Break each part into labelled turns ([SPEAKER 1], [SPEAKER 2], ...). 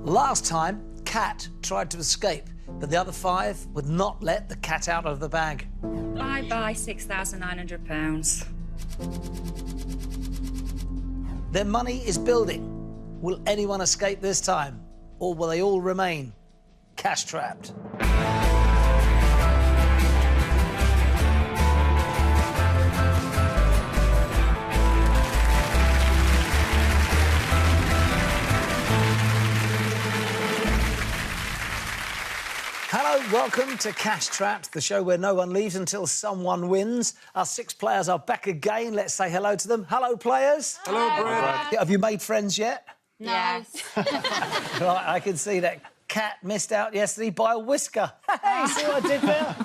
[SPEAKER 1] Last time, Cat tried to escape, but the other 5 would not let the cat out of the bag.
[SPEAKER 2] I buy £6,900.
[SPEAKER 1] Their money is building. Will anyone escape this time, or will they all remain cash-trapped? Hello, welcome to Cash Trapped, the show where no one leaves until someone wins. Our 6 players are back again. Let's say hello to them. Hello, players.
[SPEAKER 3] Hello, Brad.
[SPEAKER 1] Have you made friends yet?
[SPEAKER 2] No.
[SPEAKER 1] Right, I can see that Cat missed out yesterday by a whisker. Hey, see what I did there?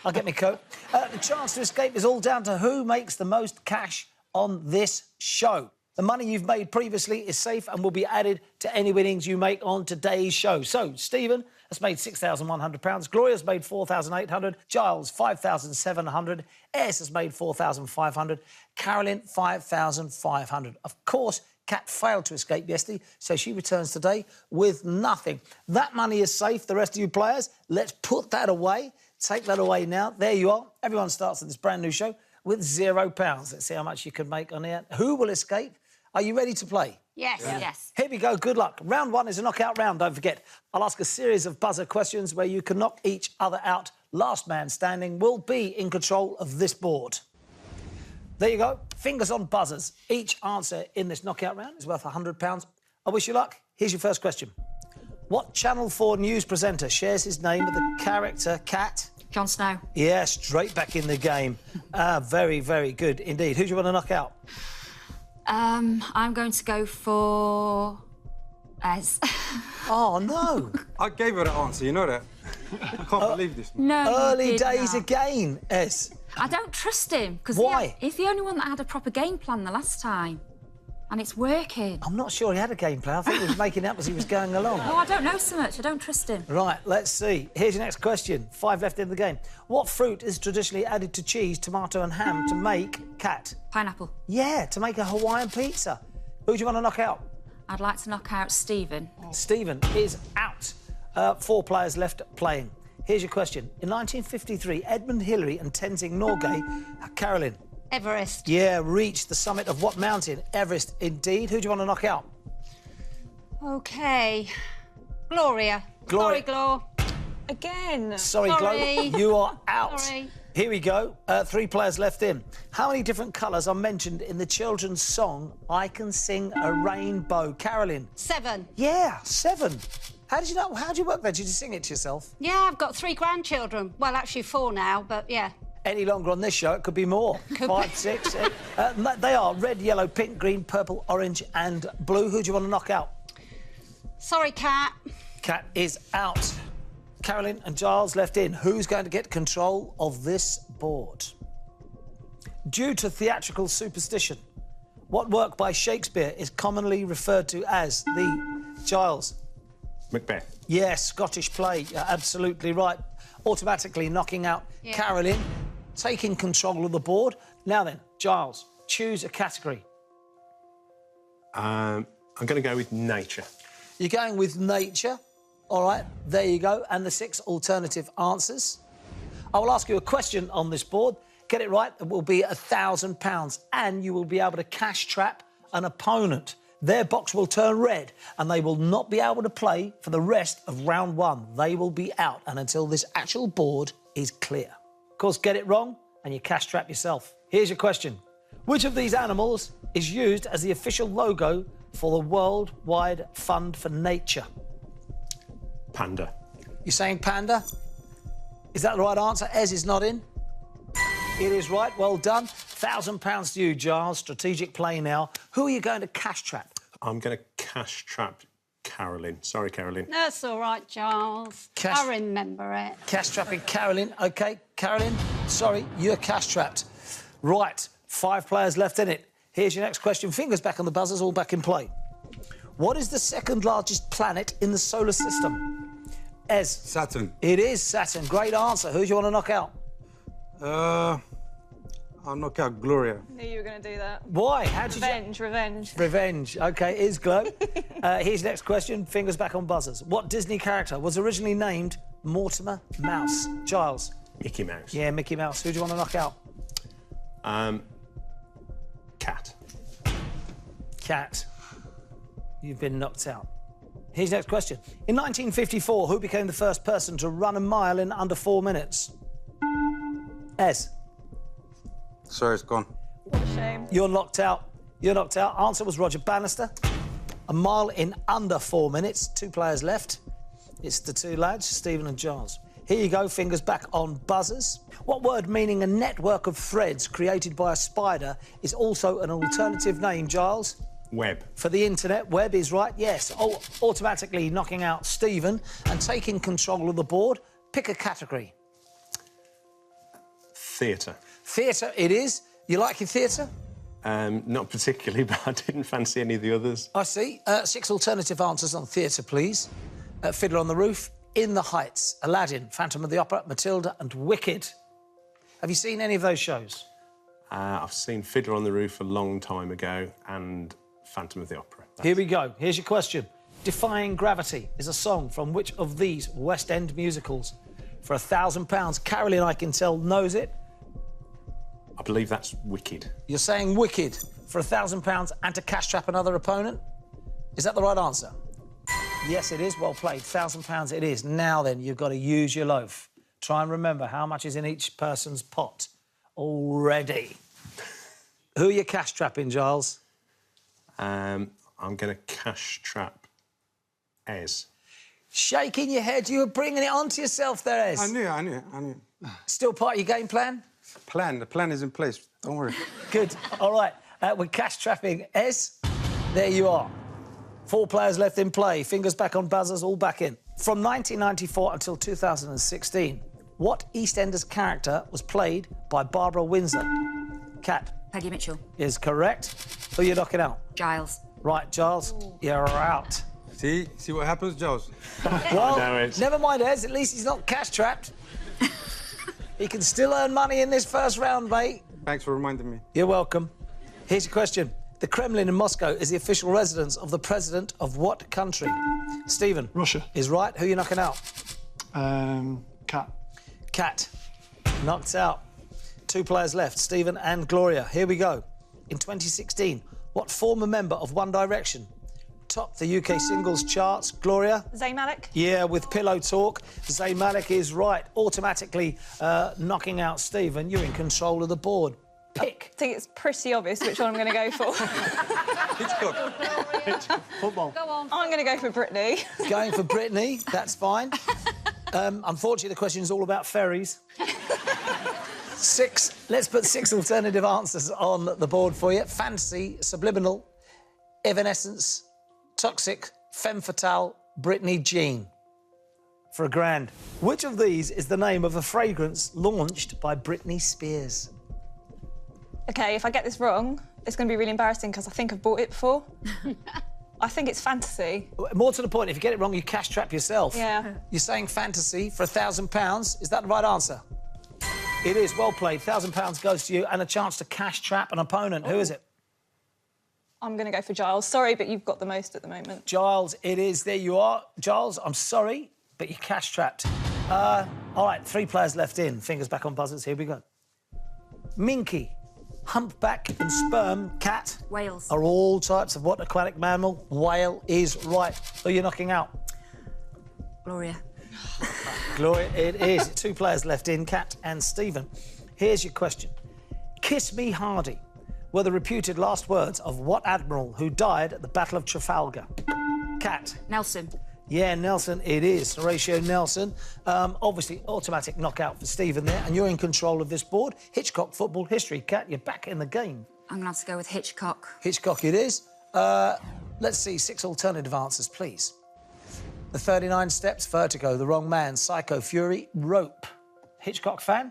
[SPEAKER 1] I'll get my coat. The chance to escape is all down to who makes the most cash on this show. The money you've made previously is safe and will be added to any winnings you make on today's show. So, Stephen has made £6,100, Gloria's made £4,800, Giles £5,700, S has made £4,500, Carolyn £5,500. Of course, Cat failed to escape yesterday, so she returns today with nothing. That money is safe. The rest of you players, let's put that away. Take that away now. There you are. Everyone starts at this brand new show with £0. Let's see how much you can make on here. Who will escape? Are you ready to play?
[SPEAKER 2] Yes. Yeah. Yes.
[SPEAKER 1] Here we go. Good luck. Round 1 is a knockout round, don't forget. I'll ask a series of buzzer questions where you can knock each other out. Last man standing will be in control of this board. There you go. Fingers on buzzers. Each answer in this knockout round is worth £100. I wish you luck. Here's your first question. What Channel 4 news presenter shares his name with the character Cat?
[SPEAKER 2] Jon Snow.
[SPEAKER 1] Yeah, straight back in the game. Very, very good indeed. Who do you want to knock out?
[SPEAKER 2] I'm going to go for Ez.
[SPEAKER 1] Oh, no.
[SPEAKER 3] I gave her the answer, you know that? I can't believe this.
[SPEAKER 2] No,
[SPEAKER 1] Early days again, Ez.
[SPEAKER 2] I don't trust him. Because
[SPEAKER 1] Why?
[SPEAKER 2] He's the only one that had a proper game plan the last time. And it's working.
[SPEAKER 1] I'm not sure he had a game plan. I think he was making up as he was going along.
[SPEAKER 2] Oh, I don't know so much. I don't trust him.
[SPEAKER 1] Right, let's see. Here's your next question. 5 left in the game. What fruit is traditionally added to cheese, tomato and ham to make Cat?
[SPEAKER 2] Pineapple.
[SPEAKER 1] Yeah, to make a Hawaiian pizza. Who do you want to knock out?
[SPEAKER 2] I'd like to knock out Stephen.
[SPEAKER 1] Stephen is out. 4 players left playing. Here's your question. In 1953, Edmund Hillary and Tenzing Norgay, Carolyn.
[SPEAKER 4] Everest.
[SPEAKER 1] Yeah, reached the summit of what mountain? Everest, indeed. Who do you want to knock out?
[SPEAKER 4] OK. Gloria.
[SPEAKER 1] Gloria.
[SPEAKER 4] Sorry, Glor.
[SPEAKER 5] Again.
[SPEAKER 1] Sorry,
[SPEAKER 4] Sorry.
[SPEAKER 1] Glo, you are out.
[SPEAKER 4] Sorry.
[SPEAKER 1] Here we go. 3 players left in. How many different colours are mentioned in the children's song I Can Sing a Rainbow? Carolyn.
[SPEAKER 4] 7.
[SPEAKER 1] Yeah, 7. How did you know? How did you work that? Did you sing it to yourself?
[SPEAKER 4] Yeah, I've got 3 grandchildren. Well, actually 4 now, but yeah.
[SPEAKER 1] Any longer on this show, it could be more. 5, 6, 8. They are red, yellow, pink, green, purple, orange and blue. Who do you want to knock out?
[SPEAKER 4] Sorry, Cat.
[SPEAKER 1] Cat is out. Carolyn and Giles left in. Who's going to get control of this board? Due to theatrical superstition, what work by Shakespeare is commonly referred to as the... Giles?
[SPEAKER 3] Macbeth.
[SPEAKER 1] Yes, Scottish play. You're absolutely right. Automatically knocking out Carolyn, taking control of the board. Now then, Giles, choose a category.
[SPEAKER 3] I'm going to go with nature.
[SPEAKER 1] You're going with nature. All right, there you go. And the 6 alternative answers. I will ask you a question on this board. Get it right, it will be £1,000. And you will be able to cash trap an opponent. Their box will turn red and they will not be able to play for the rest of round 1. They will be out and until this actual board is clear. Of course, get it wrong and you cash trap yourself. Here's your question. Which of these animals is used as the official logo for the Worldwide Fund for Nature?
[SPEAKER 3] Panda.
[SPEAKER 1] You're saying panda? Is that the right answer? Ez is not in. It is right. Well done. £1,000 to you, Giles. Strategic play now. Who are you going to cash trap?
[SPEAKER 3] I'm going to cash trap Carolyn. Sorry, Carolyn.
[SPEAKER 4] That's all right, Giles. I remember it.
[SPEAKER 1] Cash trapping Carolyn. OK, Carolyn, sorry, you're cash trapped. Right, 5 players left in it. Here's your next question. Fingers back on the buzzers, all back in play. What is the 2nd largest planet in the solar system? Ez.
[SPEAKER 3] Saturn.
[SPEAKER 1] It is Saturn. Great answer. Who do you want to knock out?
[SPEAKER 5] I'll knock out Gloria.
[SPEAKER 6] Knew you were going to do that.
[SPEAKER 1] Why? How'd you...
[SPEAKER 6] Revenge.
[SPEAKER 1] Revenge. OK, it is Glow. Here's the next question. Fingers back on buzzers. What Disney character was originally named Mortimer Mouse? Giles.
[SPEAKER 3] Mickey Mouse.
[SPEAKER 1] Yeah, Mickey Mouse. Who do you want to knock out?
[SPEAKER 3] Cat.
[SPEAKER 1] Cat. You've been knocked out. Here's the next question. In 1954, who became the first person to run a mile in under 4 minutes? Ez.
[SPEAKER 5] Sorry, it's gone.
[SPEAKER 6] What a shame.
[SPEAKER 1] You're knocked out. You're knocked out. Answer was Roger Bannister. A mile in under 4 minutes. 2 players left. It's the 2 lads, Stephen and Giles. Here you go, fingers back on buzzers. What word meaning a network of threads created by a spider is also an alternative name, Giles?
[SPEAKER 3] Web.
[SPEAKER 1] For the internet, web is right, yes. Automatically knocking out Stephen and taking control of the board. Pick a category.
[SPEAKER 3] Theatre.
[SPEAKER 1] Theatre it is. You like your theatre?
[SPEAKER 3] Not particularly, but I didn't fancy any of the others.
[SPEAKER 1] I see. 6 alternative answers on theatre, please. Fiddler on the Roof, In the Heights, Aladdin, Phantom of the Opera, Matilda and Wicked. Have you seen any of those shows?
[SPEAKER 3] I've seen Fiddler on the Roof a long time ago and Phantom of the Opera.
[SPEAKER 1] Here we go. Here's your question. Defying Gravity is a song from which of these West End musicals? For £1,000, Caroline, I can tell, knows it.
[SPEAKER 3] I believe that's Wicked.
[SPEAKER 1] You're saying Wicked for £1,000 and to cash trap another opponent? Is that the right answer? Yes, it is. Well played. £1,000 it is. Now then, you've got to use your loaf. Try and remember how much is in each person's pot already. Who are you cash trapping, Giles?
[SPEAKER 3] I'm going to cash trap Ez.
[SPEAKER 1] Shaking your head. You were bringing it onto yourself there, Ez.
[SPEAKER 5] I knew.
[SPEAKER 1] Still part of your game plan?
[SPEAKER 5] The plan is in place. Don't worry.
[SPEAKER 1] Good. All right. We're cash trapping Ez. There you are. 4 players left in play. Fingers back on buzzers, all back in. From 1994 until 2016, what EastEnders character was played by Barbara Windsor? Kat.
[SPEAKER 2] Peggy Mitchell.
[SPEAKER 1] Is correct. Who are you knocking out?
[SPEAKER 2] Giles.
[SPEAKER 1] Right, Giles, you're out.
[SPEAKER 5] See what happens, Giles?
[SPEAKER 1] Well,
[SPEAKER 3] No,
[SPEAKER 1] never mind, Ez. At least he's not cash trapped. He can still earn money in this first round, mate.
[SPEAKER 5] Thanks for reminding me.
[SPEAKER 1] You're welcome. Here's your question. The Kremlin in Moscow is the official residence of the president of what country? Stephen.
[SPEAKER 7] Russia.
[SPEAKER 1] Is right. Who are you knocking out?
[SPEAKER 7] Cat.
[SPEAKER 1] Cat. Knocked out. 2 players left, Stephen and Gloria. Here we go. In 2016, what former member of One Direction topped the UK singles charts? Gloria?
[SPEAKER 6] Zayn Malik.
[SPEAKER 1] Yeah, with Pillow Talk. Zayn Malik is right. Automatically knocking out Stephen. You're in control of the board. Pick.
[SPEAKER 6] I think it's pretty obvious which one I'm going to go for.
[SPEAKER 1] Football.
[SPEAKER 4] Go on.
[SPEAKER 6] I'm going to go for Brittany.
[SPEAKER 1] Going for Brittany. That's fine. Unfortunately, the question is all about ferries. 6. Let's put 6 alternative answers on the board for you. Fantasy, Subliminal, Evanescence, Toxic, Femme Fatale, Brittany Jean. For £1,000. Which of these is the name of a fragrance launched by Britney Spears?
[SPEAKER 6] OK, if I get this wrong, it's going to be really embarrassing because I think I've bought it before. I think it's Fantasy.
[SPEAKER 1] More to the point, if you get it wrong, you cash trap yourself.
[SPEAKER 6] Yeah.
[SPEAKER 1] You're saying Fantasy for £1,000. Is that the right answer? It is. Well played. £1,000 goes to you and a chance to cash trap an opponent. Who is it?
[SPEAKER 6] I'm going to go for Giles. Sorry, but you've got the most at the moment.
[SPEAKER 1] Giles, it is. There you are. Giles, I'm sorry, but you're cash trapped. All right, 3 players left in. Fingers back on buzzers. Here we go. Minky, humpback and sperm cat
[SPEAKER 2] Whales.
[SPEAKER 1] are all types of what aquatic mammal? Whale is right. Who are you knocking out?
[SPEAKER 2] Gloria.
[SPEAKER 1] Gloria, it is. 2 players left in, Kat and Stephen. Here's your question. Kiss me hardy were the reputed last words of what admiral who died at the Battle of Trafalgar? Kat.
[SPEAKER 2] Nelson.
[SPEAKER 1] Yeah, Nelson, it is. Horatio Nelson. Obviously, automatic knockout for Stephen there, and you're in control of this board. Hitchcock football history. Kat, you're back in the game.
[SPEAKER 2] I'm going to have to go with Hitchcock.
[SPEAKER 1] Hitchcock it is. Let's see, 6 alternative answers, please. The 39 Steps, Vertigo, The Wrong Man, Psycho, Fury, Rope. Hitchcock fan?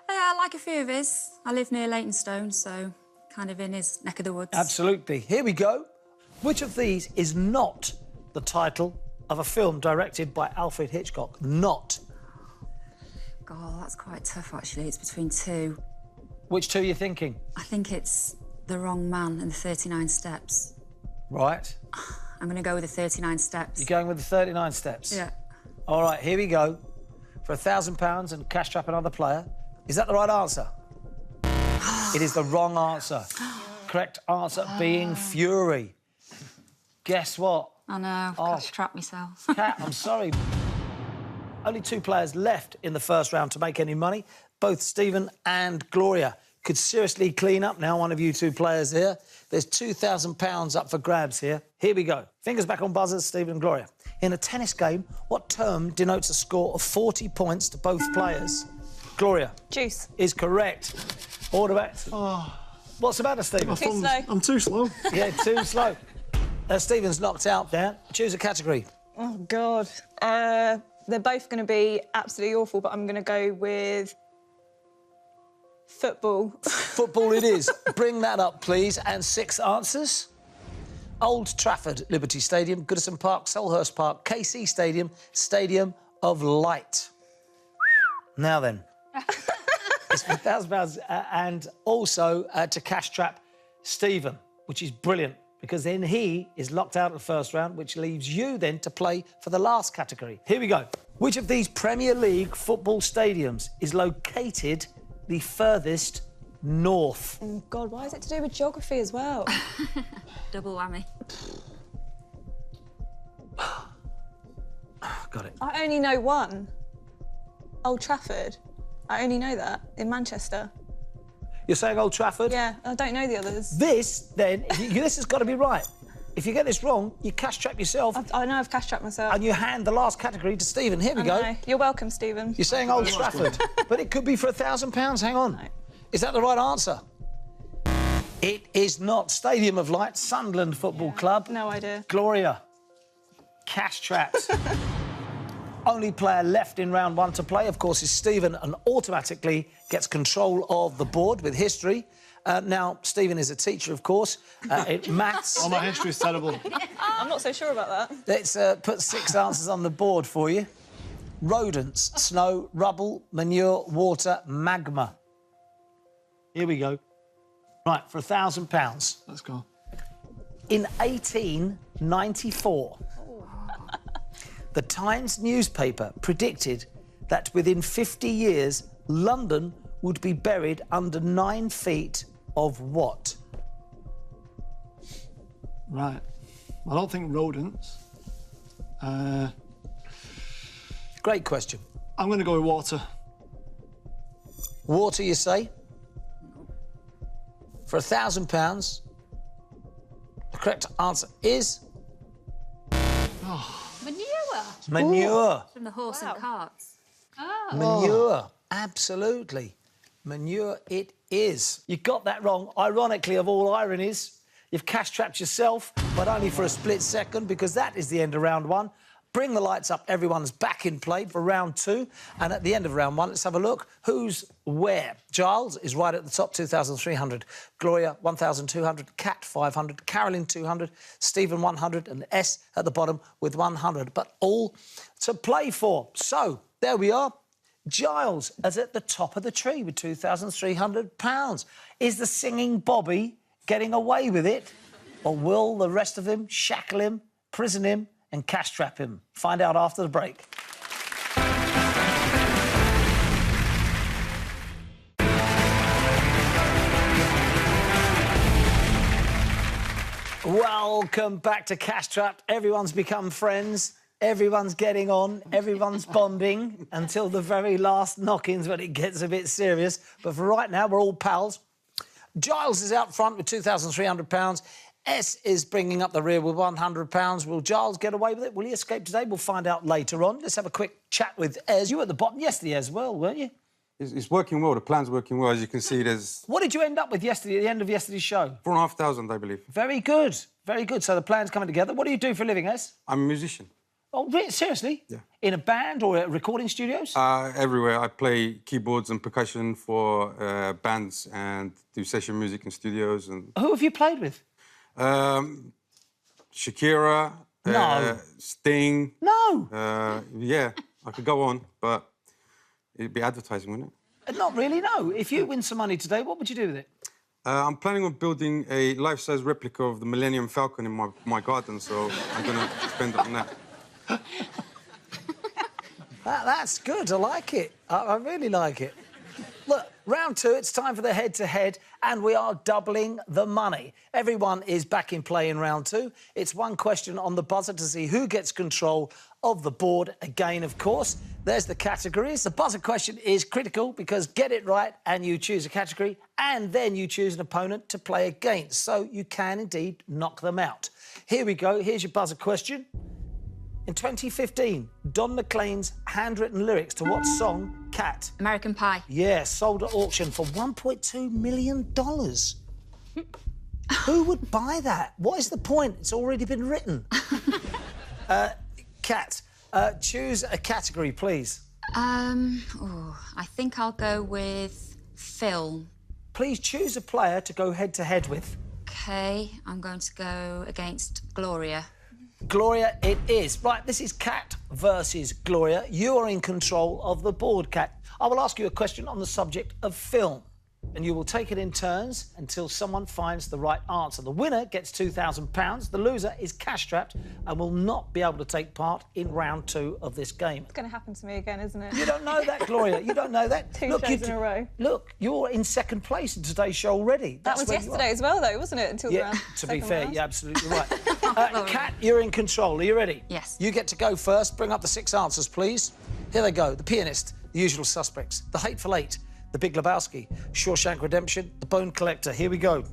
[SPEAKER 2] Yeah, I like a few of his. I live near Leytonstone, so kind of in his neck of the woods.
[SPEAKER 1] Absolutely. Here we go. Which of these is not the title of a film directed by Alfred Hitchcock? Not.
[SPEAKER 2] God, that's quite tough, actually. It's between 2.
[SPEAKER 1] Which two are you thinking?
[SPEAKER 2] I think it's the wrong man in the 39 steps.
[SPEAKER 1] Right.
[SPEAKER 2] I'm going to go with the 39 steps.
[SPEAKER 1] You're going with the 39 steps?
[SPEAKER 2] Yeah.
[SPEAKER 1] All right, here we go. For £1,000 and cash trap another player. Is that the right answer? It is the wrong answer. Correct answer being Fury. Guess what?
[SPEAKER 2] I know, I've cash trapped myself.
[SPEAKER 1] Kat, I'm sorry. Only two players left in the first round to make any money. Both Stephen and Gloria could seriously clean up now, one of you two players here. There's £2,000 up for grabs here. Here we go. Fingers back on buzzers, Stephen and Gloria. In a tennis game, what term denotes a score of 40 points to both players? Gloria.
[SPEAKER 6] Juice.
[SPEAKER 1] Is correct. Order back.
[SPEAKER 7] Oh,
[SPEAKER 1] What's the matter, Stephen?
[SPEAKER 7] my
[SPEAKER 6] Too
[SPEAKER 7] thumbs.
[SPEAKER 6] slow.
[SPEAKER 7] I'm too slow.
[SPEAKER 1] Yeah, too slow. Stephen's knocked out there. Choose a category.
[SPEAKER 6] Oh, God. They're both going to be absolutely awful, but I'm going to go with football.
[SPEAKER 1] Football it is. Bring that up, please. And 6 answers. Old Trafford, Liberty Stadium, Goodison Park, Selhurst Park, KC Stadium, Stadium of Light. Now then. It's for £1,000 and also to cash trap Stephen, which is brilliant because then he is locked out of the first round, which leaves you then to play for the last category. Here we go. Which of these Premier League football stadiums is located the furthest north?
[SPEAKER 6] Oh, God, why is it to do with geography as well?
[SPEAKER 2] Double whammy.
[SPEAKER 1] Got it.
[SPEAKER 6] I only know one. Old Trafford. I only know that in Manchester.
[SPEAKER 1] You're saying Old Trafford?
[SPEAKER 6] Yeah, I don't know the others.
[SPEAKER 1] This, then, this has got to be right. If you get this wrong, you cash trap yourself
[SPEAKER 6] I know I've cash trapped myself.
[SPEAKER 1] and you hand the last category to Stephen. Here we
[SPEAKER 6] I
[SPEAKER 1] go.
[SPEAKER 6] know. You're welcome, Stephen.
[SPEAKER 1] You're saying Old Trafford, but it could be for £1,000. Hang on.
[SPEAKER 6] No.
[SPEAKER 1] Is that the right answer? It is not. Stadium of Light, Sunderland Football Club.
[SPEAKER 6] No idea.
[SPEAKER 1] Gloria. Cash traps. Only player left in round 1 to play, of course, is Stephen, and automatically gets control of the board with history. Now, Stephen is a teacher, of course. Maths.
[SPEAKER 7] Oh, my history's terrible.
[SPEAKER 6] I'm not so sure about that.
[SPEAKER 1] Let's put 6 answers on the board for you. Rodents, snow, rubble, manure, water, magma. Here we go. Right, for £1,000.
[SPEAKER 7] Let's go.
[SPEAKER 1] In 1894, the Times newspaper predicted that within 50 years, London would be buried under 9 feet of what?
[SPEAKER 7] Right. I don't think rodents.
[SPEAKER 1] Great question.
[SPEAKER 7] I'm going to go with water.
[SPEAKER 1] Water, you say? For £1,000, the correct answer is
[SPEAKER 4] Manure.
[SPEAKER 1] manure.
[SPEAKER 2] From the horse and carts.
[SPEAKER 1] Manure, absolutely. Manure it is. You got that wrong. Ironically, of all ironies, you've cash-trapped yourself, but only for a split second, because that is the end of round 1. Bring the lights up. Everyone's back in play for round 2. And at the end of round 1, let's have a look. Who's where? Giles is right at the top, 2,300. Gloria, 1,200. Kat, 500. Carolyn, 200. Stephen, 100. And S at the bottom with 100. But all to play for. So, there we are. Giles is at the top of the tree with £2,300. Is the singing Bobby getting away with it? Or will the rest of him shackle him, prison him, and cash trap him? Find out after the break. Welcome back to Cash Trap. Everyone's become friends. Everyone's getting on. Everyone's bonding until the very last knock-ins when it gets a bit serious. But for right now, we're all pals. Giles is out front with £2,300. S is bringing up the rear with £100. Will Giles get away with it? Will he escape today? We'll find out later on. Let's have a quick chat with Ez. You were at the bottom yesterday as well, weren't you?
[SPEAKER 5] It's working well. The plan's working well. As you can see, there's
[SPEAKER 1] What did you end up with yesterday, at the end of yesterday's show?
[SPEAKER 5] 4,500, I believe.
[SPEAKER 1] Very good. Very good. So the plan's coming together. What do you do for a living, Ez?
[SPEAKER 5] I'm a musician.
[SPEAKER 1] Oh, really? Seriously?
[SPEAKER 5] Yeah.
[SPEAKER 1] In a band or at recording studios?
[SPEAKER 5] Everywhere. I play keyboards and percussion for bands and do session music in studios. And
[SPEAKER 1] Who have you played with?
[SPEAKER 5] Shakira,
[SPEAKER 1] No.
[SPEAKER 5] Sting.
[SPEAKER 1] No.
[SPEAKER 5] Yeah, I could go on, but it'd be advertising, wouldn't it?
[SPEAKER 1] Not really, no. If you win some money today, what would you do with it?
[SPEAKER 5] I'm planning on building a life-size replica of the Millennium Falcon in my garden, so I'm going to spend it on that.
[SPEAKER 1] That's good. I like it. I really like it. Look, round 2, it's time for the head-to-head, and we are doubling the money. Everyone is back in play in round 2. It's one question on the buzzer to see who gets control of the board again, of course. There's the categories. The buzzer question is critical because get it right and you choose a category and then you choose an opponent to play against, so you can indeed knock them out. Here we go. Here's your buzzer question. In 2015, Don McLean's handwritten lyrics to what song, Cat?
[SPEAKER 2] American Pie.
[SPEAKER 1] Yeah, sold at auction for $1.2 million. Who would buy that? What is the point? It's already been written. Kat, choose a category, please.
[SPEAKER 2] I think I'll go with film.
[SPEAKER 1] Please choose a player to go head-to-head with.
[SPEAKER 2] OK, I'm going to go against Gloria.
[SPEAKER 1] Gloria, it is. Right, this is Kat versus Gloria. You are in control of the board, Kat. I will ask you a question on the subject of film, and you will take it in turns until someone finds the right answer. The winner gets £2,000. The loser is cash-strapped and will not be able to take part in round 2 of this game.
[SPEAKER 6] It's going to happen to me again, isn't it?
[SPEAKER 1] You don't know that, Gloria. You don't know that.
[SPEAKER 6] Two shows in a row.
[SPEAKER 1] Look, you're in second place in today's show already.
[SPEAKER 6] That was yesterday as well, though, wasn't it? Until the round.
[SPEAKER 1] To be
[SPEAKER 6] second
[SPEAKER 1] fair,
[SPEAKER 6] round.
[SPEAKER 1] you're absolutely right. Kat, you're in control. Are you ready?
[SPEAKER 2] Yes.
[SPEAKER 1] You get to go first. Bring up the 6 answers, please. Here they go. The Pianist, The Usual Suspects, The Hateful Eight, The Big Lebowski, Shawshank Redemption, The Bone Collector. Here we go.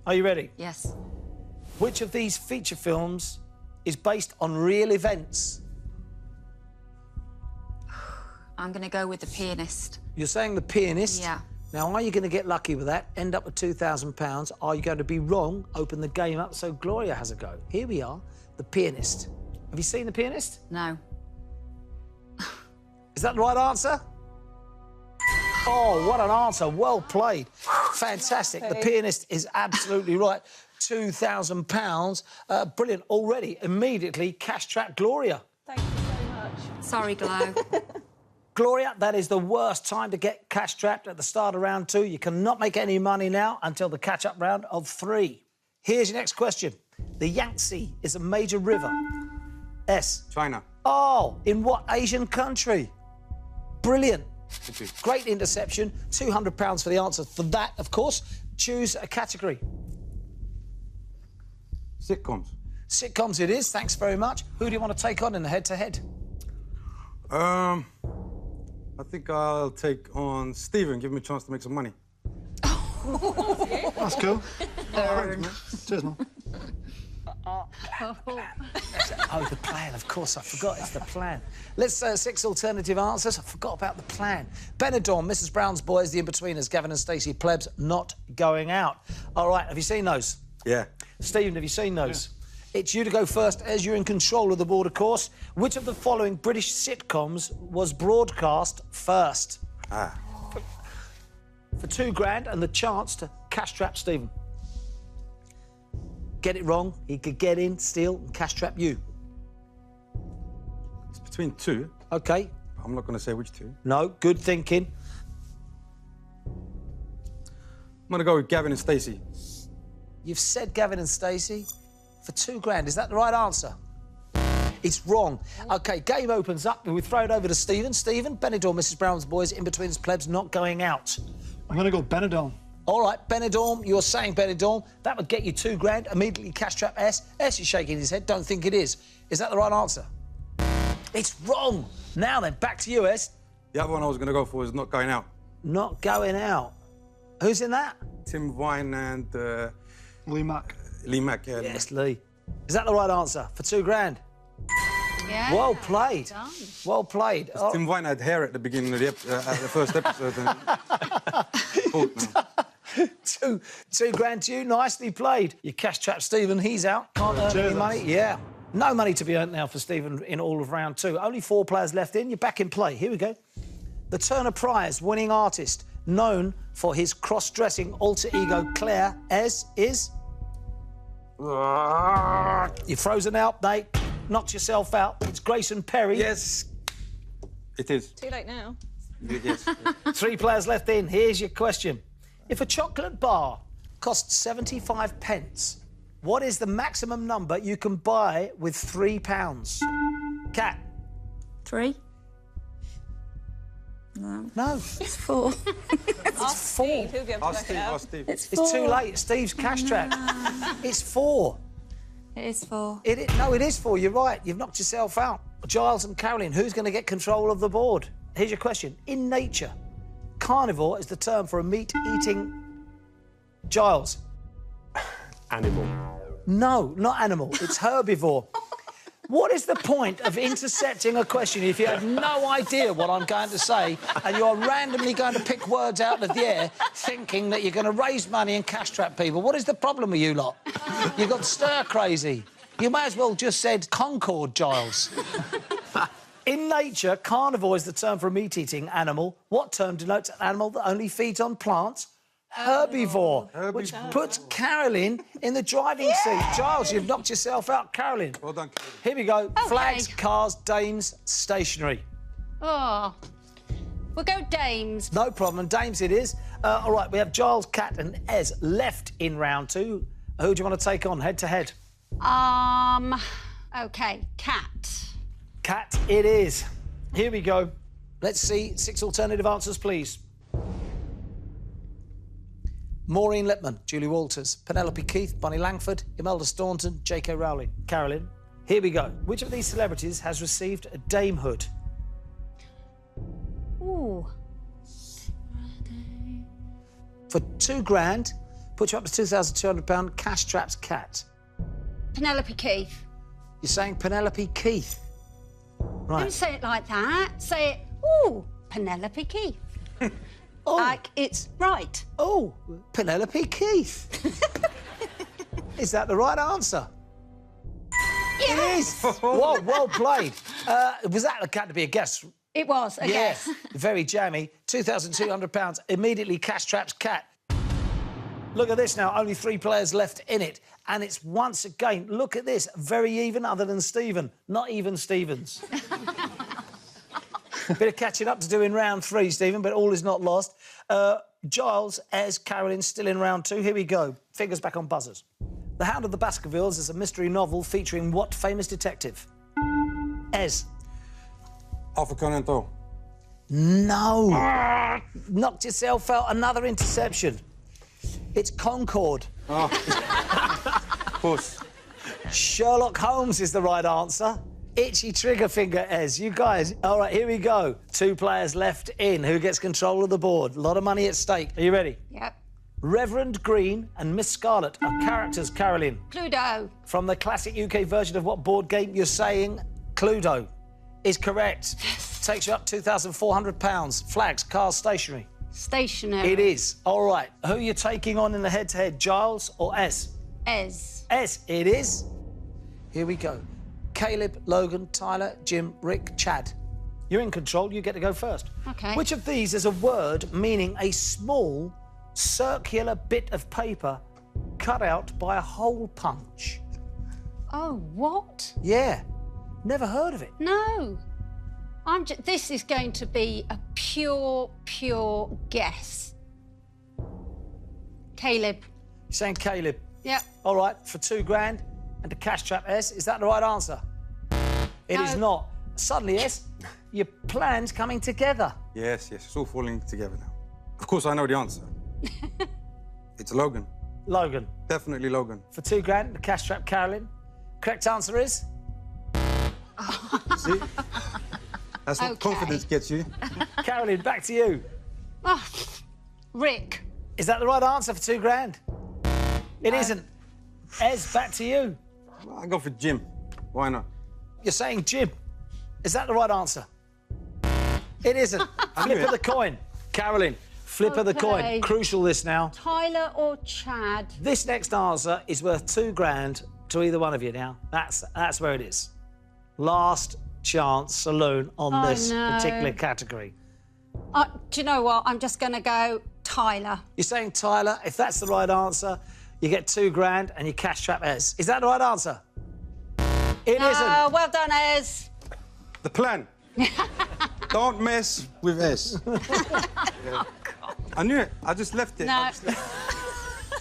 [SPEAKER 1] Are you ready?
[SPEAKER 2] Yes.
[SPEAKER 1] Which of these feature films is based on real events?
[SPEAKER 2] I'm going to go with The Pianist.
[SPEAKER 1] You're saying The Pianist?
[SPEAKER 2] Yeah.
[SPEAKER 1] Now, are you going to get lucky with that, end up with £2,000? Are you going to be wrong, open the game up so Gloria has a go? Here we are, The Pianist. Have you seen The Pianist?
[SPEAKER 2] No.
[SPEAKER 1] Is that the right answer? Oh, what an answer. Well played. Fantastic. The Pianist is absolutely right. £2,000. Brilliant. Already, immediately, cash-trapped Gloria.
[SPEAKER 6] Thank you so much.
[SPEAKER 2] Sorry, Glow.
[SPEAKER 1] Gloria, that is the worst time to get cash-trapped at the start of round 2. You cannot make any money now until the catch-up round of 3. Here's your next question. The Yangtze is a major river. S.
[SPEAKER 5] China.
[SPEAKER 1] Oh, in what Asian country? Brilliant.
[SPEAKER 5] Thank you.
[SPEAKER 1] Great interception. £200 for the answer for that, of course. Choose a category.
[SPEAKER 5] Sitcoms.
[SPEAKER 1] Sitcoms it is. Thanks very much. Who do you want to take on in the head-to-head?
[SPEAKER 5] I think I'll take on Stephen. Give me a chance to make some money.
[SPEAKER 7] That's cool. Thanks, mate. Cheers, man.
[SPEAKER 1] Oh, the plan, of course, I forgot it's the plan. Let's 6 alternative answers. I forgot about the plan. Benidorm, Mrs Brown's Boys, The In-Betweeners, Gavin and Stacey, Plebs, Not Going Out. All right, have you seen those?
[SPEAKER 5] Yeah.
[SPEAKER 1] Stephen, have you seen those? Yeah. It's you to go first, as you're in control of the board, of course. Which of the following British sitcoms was broadcast first? For £2,000 and the chance to cash-trap Stephen. Get it wrong, he could get in, steal, and cash-trap you.
[SPEAKER 5] It's between 2.
[SPEAKER 1] OK.
[SPEAKER 5] I'm not going to say which 2.
[SPEAKER 1] No, good thinking.
[SPEAKER 5] I'm going to go with Gavin and Stacey.
[SPEAKER 1] You've said Gavin and Stacey for £2,000. Is that the right answer? It's wrong. OK, game opens up and we throw it over to Stephen. Stephen, Benidorm, Mrs Brown's Boys, In-Betweeners, Plebs, Not Going Out.
[SPEAKER 7] I'm going to go Benidorm.
[SPEAKER 1] All right, Benidorm, you're saying Benidorm. That would get you £2,000. Immediately cash-trap S. S is shaking his head. Don't think it is. Is that the right answer? It's wrong. Now then, back to you, S.
[SPEAKER 5] The other one I was going to go for is Not Going Out.
[SPEAKER 1] Not Going Out. Who's in that?
[SPEAKER 5] Tim Vine and
[SPEAKER 7] Lee Mack.
[SPEAKER 5] Lee Mack. Yeah.
[SPEAKER 1] Yes, Lee. Is that the right answer for £2,000?
[SPEAKER 4] Yeah.
[SPEAKER 1] Well played.
[SPEAKER 4] Done.
[SPEAKER 1] Well played. Oh.
[SPEAKER 5] Tim Vine had hair at the beginning of the first episode.
[SPEAKER 1] £2,000 to you. Nicely played. You cash-trap Stephen. He's out. Can't earn any money. Yeah. No money to be earned now for Stephen in all of round 2. Only 4 players left in. You're back in play. Here we go. The Turner Prize winning artist, known for his cross-dressing alter ego Claire, is... You're frozen out, mate. Knocked yourself out. It's Grayson Perry.
[SPEAKER 5] Yes. It is.
[SPEAKER 6] Too late now.
[SPEAKER 5] Yes.
[SPEAKER 1] 3 players left in. Here's your question. If a chocolate bar costs 75 pence, what is the maximum number you can buy with £3? Cat?
[SPEAKER 2] 3.
[SPEAKER 1] No.
[SPEAKER 2] It's 4.
[SPEAKER 6] Ask Steve, he'll be able to
[SPEAKER 5] Ask
[SPEAKER 6] work it
[SPEAKER 5] Steve,
[SPEAKER 6] out.
[SPEAKER 5] ask Steve.
[SPEAKER 2] It's 4.
[SPEAKER 1] It's too late. Steve's cash trap. It's 4.
[SPEAKER 2] It is 4.
[SPEAKER 1] No, it is 4. You're right. You've knocked yourself out. Giles and Caroline, who's going to get control of the board? Here's your question. In nature, carnivore is the term for a meat-eating... Giles?
[SPEAKER 3] Animal.
[SPEAKER 1] No, not animal. It's herbivore. What is the point of intercepting a question if you have no idea what I'm going to say and you're randomly going to pick words out of the air thinking that you're going to raise money and cash trap people? What is the problem with you lot? You've got stir crazy. You may as well just said Concord, Giles. In nature, carnivore is the term for a meat-eating animal. What term denotes an animal that only feeds on plants? Herbivore, which puts Caroline in the driving seat. Giles, you've knocked yourself out. Caroline.
[SPEAKER 5] Well done, Caroline.
[SPEAKER 1] Here we go.
[SPEAKER 4] Okay.
[SPEAKER 1] Flags, cars, dames, stationery.
[SPEAKER 4] Oh. We'll go dames.
[SPEAKER 1] No problem. Dames it is. All right, we have Giles, Kat and Ez left in round 2. Who do you want to take on head-to-head?
[SPEAKER 4] OK, cat.
[SPEAKER 1] Kat it is. Here we go. Let's see 6 alternative answers, please. Maureen Lipman, Julie Walters, Penelope Keith, Bonnie Langford, Imelda Staunton, J.K. Rowling. Carolyn, here we go. Which of these celebrities has received a damehood?
[SPEAKER 4] Ooh.
[SPEAKER 1] For £2,000, put you up to £2,200, cash traps Cat.
[SPEAKER 4] Penelope Keith.
[SPEAKER 1] You're saying Penelope Keith.
[SPEAKER 4] Don't
[SPEAKER 1] Right.
[SPEAKER 4] say it like that. Say it, ooh, Penelope Keith.
[SPEAKER 1] Oh.
[SPEAKER 4] Like it's right.
[SPEAKER 1] Oh, Penelope Keith. Is that the right answer? It is. Whoa, well played. Was that got to be a guess?
[SPEAKER 4] It was, I guess.
[SPEAKER 1] Very jammy. £2,200. Immediately cash traps Cat. Look at this now. Only 3 players left in it. And it's once again, look at this, very even other than Stephen. Not even Stevens. Bit of catching up to do in round 3, Stephen, but all is not lost. Giles, Ez, Carolyn still in round 2. Here we go. Fingers back on buzzers. The Hound of the Baskervilles is a mystery novel featuring what famous detective? Ez.
[SPEAKER 5] Arthur Conan Doyle.
[SPEAKER 1] No. Knocked yourself out. Another interception. It's Concord.
[SPEAKER 5] Of course.
[SPEAKER 1] Sherlock Holmes is the right answer. Itchy trigger finger, Ez. You guys. All right, here we go. 2 players left in. Who gets control of the board? A lot of money at stake. Are you ready?
[SPEAKER 4] Yep.
[SPEAKER 1] Reverend Green and Miss Scarlet are characters, Caroline.
[SPEAKER 4] Cluedo.
[SPEAKER 1] From the classic UK version of what board game you're saying? Cluedo is correct. Takes you up £2,400. Flags, cars, stationery.
[SPEAKER 4] Stationary.
[SPEAKER 1] It is. All right. Who are you taking on in the head-to-head, Giles or Ez?
[SPEAKER 4] Ez.
[SPEAKER 1] Ez, it is. Here we go. Caleb, Logan, Tyler, Jim, Rick, Chad. You're in control. You get to go first.
[SPEAKER 4] OK.
[SPEAKER 1] Which of these is a word meaning a small, circular bit of paper cut out by a hole punch?
[SPEAKER 4] Oh, what?
[SPEAKER 1] Yeah. Never heard of it.
[SPEAKER 4] No. This is going to be a pure guess. Caleb.
[SPEAKER 1] You're saying Caleb.
[SPEAKER 4] Yep.
[SPEAKER 1] All right, for £2,000 and a cash trap, S. Is that the right answer? It is
[SPEAKER 4] No.
[SPEAKER 1] not. Suddenly, S, your plan's coming together.
[SPEAKER 5] Yes, it's all falling together now. Of course, I know the answer. It's Logan.
[SPEAKER 1] Logan.
[SPEAKER 5] Definitely Logan.
[SPEAKER 1] For £2,000, the cash trap, Carolyn. Correct answer is?
[SPEAKER 5] See? That's what
[SPEAKER 4] Okay.
[SPEAKER 5] confidence gets you.
[SPEAKER 1] Carolyn, back to you.
[SPEAKER 4] Oh, Rick.
[SPEAKER 1] Is that the right answer for £2,000? It isn't. Ez, back to you.
[SPEAKER 5] I go for Jim. Why not?
[SPEAKER 1] You're saying Jim. Is that the right answer? It isn't. Flip of the coin. Carolyn, flip of the coin.
[SPEAKER 4] Okay.
[SPEAKER 1] Crucial this now.
[SPEAKER 4] Tyler or Chad?
[SPEAKER 1] This next answer is worth £2,000 to either one of you now. That's where it is. Last chance saloon on this
[SPEAKER 4] no.
[SPEAKER 1] particular category.
[SPEAKER 4] Do you know what? I'm just going to go Tyler.
[SPEAKER 1] You're saying Tyler. If that's the right answer, you get £2,000 and you cash trap Ez. Is that the right answer? It isn't.
[SPEAKER 4] Well done, Ez.
[SPEAKER 5] The plan. Don't mess with S. Yeah. I knew it. I just left it.
[SPEAKER 4] No.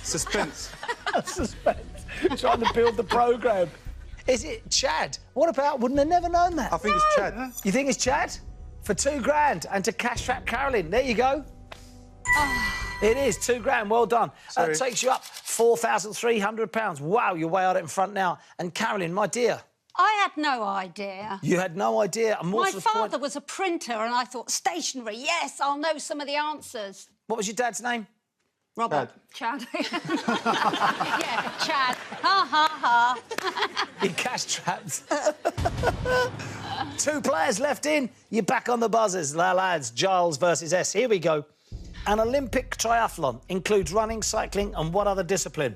[SPEAKER 5] Suspense.
[SPEAKER 1] Suspense. Trying to build the programme. Is it Chad? What about? Wouldn't have never known that.
[SPEAKER 5] I think it's Chad.
[SPEAKER 1] You think it's Chad? For $2,000 and to cash trap Carolyn. There you go. It is $2,000. Well done. Takes you up £4,300. Wow, you're way out in front now. And Carolyn, my dear.
[SPEAKER 4] I had no idea.
[SPEAKER 1] You had no idea. And
[SPEAKER 4] My father was a printer, and I thought, stationery, yes, I'll know some of the answers.
[SPEAKER 1] What was your dad's name?
[SPEAKER 4] Robert. Chad. Yeah, Chad. Ha, ha, ha.
[SPEAKER 1] He cash trapped. 2 players left in. You're back on the buzzers, lads. Giles versus S. Here we go. An Olympic triathlon includes running, cycling, and what other discipline?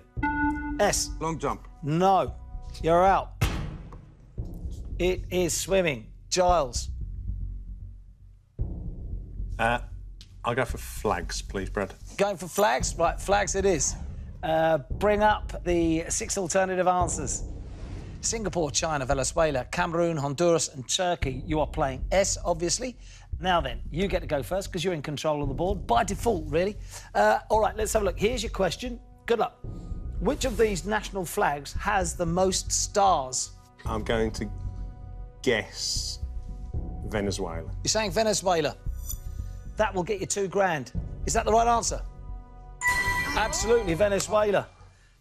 [SPEAKER 1] S.
[SPEAKER 5] Long jump.
[SPEAKER 1] No. You're out. It is swimming. Giles.
[SPEAKER 3] I'll go for flags, please, Brad.
[SPEAKER 1] Going for flags? Right, flags it is. Bring up the 6 alternative answers. Singapore, China, Venezuela, Cameroon, Honduras and Turkey. You are playing S, obviously. Now then, you get to go first because you're in control of the board. By default, really. All right, let's have a look. Here's your question. Good luck. Which of these national flags has the most stars?
[SPEAKER 3] I'm going to guess Venezuela.
[SPEAKER 1] You're saying Venezuela. That will get you $2,000. Is that the right answer? Absolutely, Venezuela.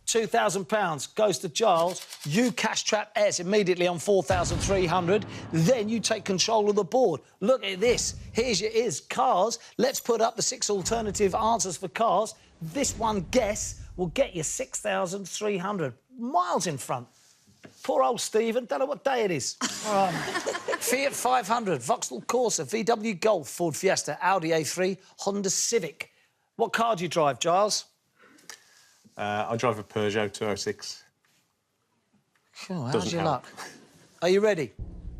[SPEAKER 1] £2,000 goes to Giles. You cash trap S immediately on 4,300. Then you take control of the board. Look at this. Here's your cars. Let's put up the 6 alternative answers for cars. This one guess will get you 6,300. Miles in front. Poor old Stephen. Don't know what day it is. Fiat 500, Vauxhall Corsa, VW Golf, Ford Fiesta, Audi A3, Honda Civic. What car do you drive, Giles?
[SPEAKER 3] I drive a Peugeot 206.
[SPEAKER 1] Oh, how's
[SPEAKER 3] Doesn't
[SPEAKER 1] your
[SPEAKER 3] help.
[SPEAKER 1] luck? Are you ready?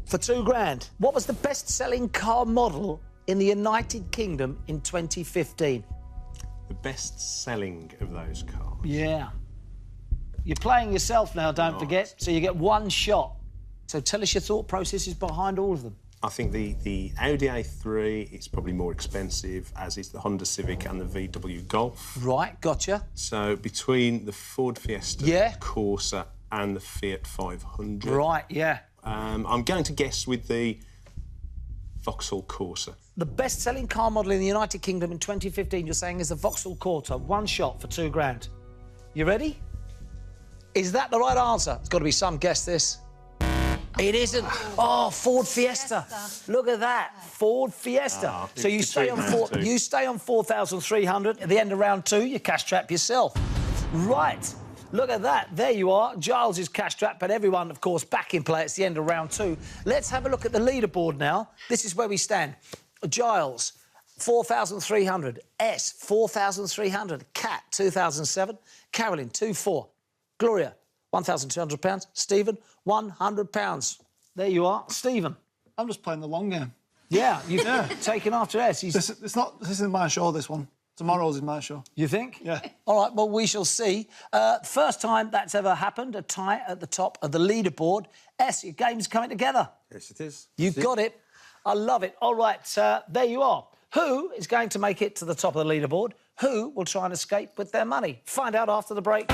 [SPEAKER 1] For $2,000, what was the best-selling car model in the United Kingdom in 2015?
[SPEAKER 3] The best-selling of those cars.
[SPEAKER 1] Yeah. You're playing yourself now, don't forget, so you get 1 shot. So tell us your thought processes behind all of them.
[SPEAKER 3] I think the Audi A3 is probably more expensive, as is the Honda Civic and the VW Golf.
[SPEAKER 1] Right, gotcha.
[SPEAKER 3] So between the Ford Fiesta,
[SPEAKER 1] Yeah.
[SPEAKER 3] Corsa and the Fiat 500...
[SPEAKER 1] Right, yeah.
[SPEAKER 3] I'm going to guess with the Vauxhall Corsa.
[SPEAKER 1] The best-selling car model in the United Kingdom in 2015, you're saying, is the Vauxhall Corsa. 1 shot for $2,000. You ready? Is that the right answer? It's got to be some guess, this. It isn't. Oh, Ford Fiesta. Look at that. Ford Fiesta. So you stay on you stay on 4,300. At the end of round 2, you cash trap yourself. Right. Look at that. There you are. Giles is cash trap, but everyone, of course, back in play. It's the end of round 2. Let's have a look at the leaderboard now. This is where we stand. Giles, 4,300. S, 4,300. Kat, 2,007. Carolyn, 2,400. Gloria, £1,200. Stephen, £100. There you are. Stephen.
[SPEAKER 7] I'm just playing the long game.
[SPEAKER 1] Yeah, you've taken after S.
[SPEAKER 7] This isn't my show, this one. Tomorrow's is my show.
[SPEAKER 1] You think?
[SPEAKER 7] Yeah.
[SPEAKER 1] All right, well, we shall see. First time that's ever happened, a tie at the top of the leaderboard. S, your game's coming together.
[SPEAKER 5] Yes, it is.
[SPEAKER 1] You've got it. I love it. All right, there you are. Who is going to make it to the top of the leaderboard? Who will try and escape with their money? Find out after the break.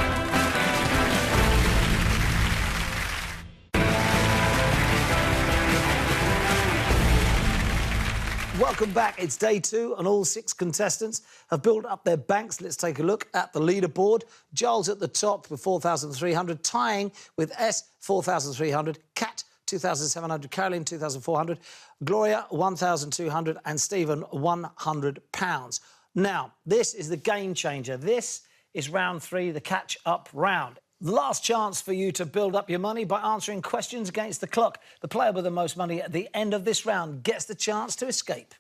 [SPEAKER 1] Welcome back. It's day 2 and all 6 contestants have built up their banks. Let's take a look at the leaderboard. Giles at the top with 4,300, tying with S, 4,300, Kat, 2,700, Caroline, 2,400, Gloria, 1,200 and Stephen, £100. Now, this is the game changer. This is round 3, the catch-up round. Last chance for you to build up your money by answering questions against the clock. The player with the most money at the end of this round gets the chance to escape.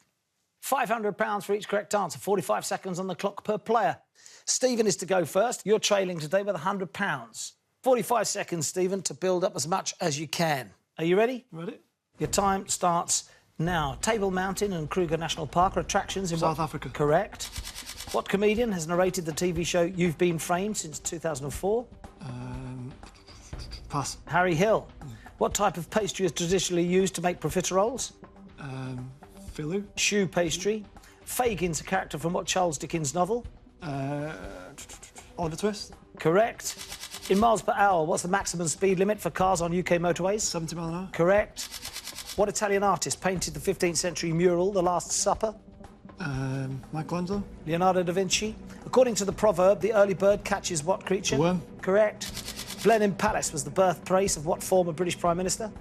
[SPEAKER 1] £500 for each correct answer, 45 seconds on the clock per player. Stephen is to go first. You're trailing today with £100. 45 seconds, Stephen, to build up as much as you can. Are you ready?
[SPEAKER 7] Ready?
[SPEAKER 1] Your time starts now. Table Mountain and Kruger National Park are attractions in
[SPEAKER 7] South Africa.
[SPEAKER 1] Correct. What comedian has narrated the TV show You've Been Framed since 2004?
[SPEAKER 7] Pass.
[SPEAKER 1] Harry Hill. What type of pastry is traditionally used to make profiteroles?
[SPEAKER 7] Philu.
[SPEAKER 1] Shoe pastry. Fagin's a character from what Charles Dickens novel?
[SPEAKER 7] Oliver Twist.
[SPEAKER 1] Correct. In miles per hour, what's the maximum speed limit for cars on UK motorways?
[SPEAKER 7] 70 miles an hour.
[SPEAKER 1] Correct. What Italian artist painted the 15th century mural, The Last Supper?
[SPEAKER 7] Michelangelo.
[SPEAKER 1] Leonardo da Vinci. According to the proverb, the early bird catches what creature?
[SPEAKER 7] A worm.
[SPEAKER 1] Correct. Blenheim Palace was the birthplace of what former British Prime Minister?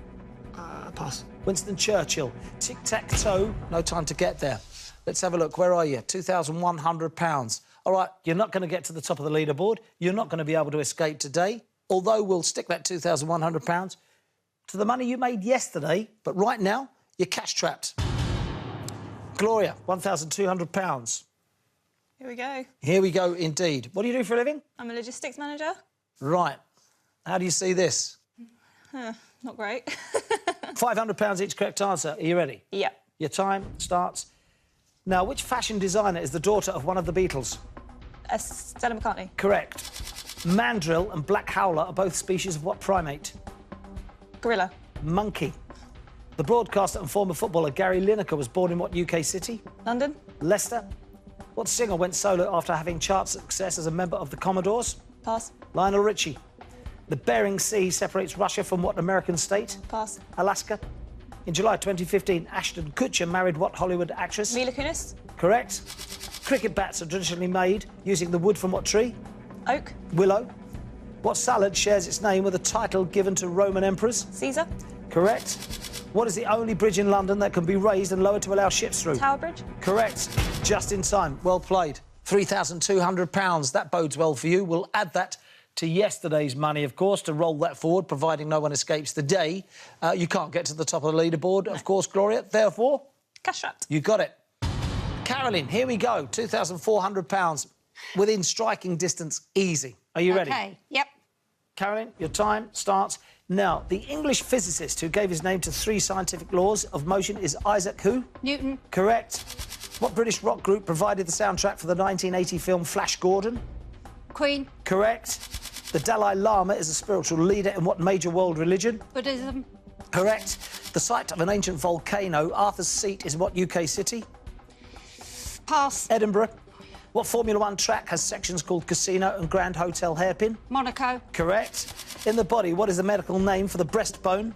[SPEAKER 7] Pass.
[SPEAKER 1] Winston Churchill. Tic-tac-toe. No time to get there. Let's have a look. Where are you? £2,100. All right, you're not going to get to the top of the leaderboard. You're not going to be able to escape today, although we'll stick that £2,100 to the money you made yesterday. But right now, you're cash-trapped. Gloria, £1,200.
[SPEAKER 6] Here we go.
[SPEAKER 1] Here we go, indeed. What do you do for a living?
[SPEAKER 6] I'm a logistics manager.
[SPEAKER 1] Right. How do you see this?
[SPEAKER 6] Not great.
[SPEAKER 1] £500 each correct answer. Are you ready?
[SPEAKER 6] Yep.
[SPEAKER 1] Your time starts now. Which fashion designer is the daughter of one of the Beatles?
[SPEAKER 6] Stella McCartney.
[SPEAKER 1] Correct. Mandrill and black howler are both species of what primate?
[SPEAKER 6] Gorilla.
[SPEAKER 1] Monkey. The broadcaster and former footballer Gary Lineker was born in what UK city?
[SPEAKER 6] London.
[SPEAKER 1] Leicester. What singer went solo after having chart success as a member of the Commodores?
[SPEAKER 6] Pass.
[SPEAKER 1] Lionel Richie. The Bering Sea separates Russia from what American state?
[SPEAKER 6] Pass.
[SPEAKER 1] Alaska. In July 2015, Ashton Kutcher married what Hollywood actress?
[SPEAKER 6] Mila Kunis.
[SPEAKER 1] Correct. Cricket bats are traditionally made using the wood from what tree?
[SPEAKER 6] Oak.
[SPEAKER 1] Willow. What salad shares its name with a title given to Roman emperors?
[SPEAKER 6] Caesar.
[SPEAKER 1] Correct. What is the only bridge in London that can be raised and lowered to allow ships through?
[SPEAKER 6] Tower Bridge.
[SPEAKER 1] Correct. Just in time. Well played. £3,200. That bodes well for you. We'll add that to yesterday's money, of course, to roll that forward, providing no one escapes the day. You can't get to the top of the leaderboard, of course, Gloria. Therefore,
[SPEAKER 6] Cash trapped.
[SPEAKER 1] you got it. Carolyn, here we go. £2,400 within striking distance. Easy. Are you ready?
[SPEAKER 4] Okay, yep.
[SPEAKER 1] Carolyn, your time starts now. The English physicist who gave his name to 3 scientific laws of motion is Isaac who?
[SPEAKER 4] Newton.
[SPEAKER 1] Correct. What British rock group provided the soundtrack for the 1980 film Flash Gordon?
[SPEAKER 4] Queen.
[SPEAKER 1] Correct. The Dalai Lama is a spiritual leader in what major world religion?
[SPEAKER 4] Buddhism.
[SPEAKER 1] Correct. The site of an ancient volcano, Arthur's Seat, is what UK city?
[SPEAKER 4] Pass.
[SPEAKER 1] Edinburgh. What Formula 1 track has sections called Casino and Grand Hotel Hairpin?
[SPEAKER 4] Monaco.
[SPEAKER 1] Correct. In the body, what is the medical name for the breastbone?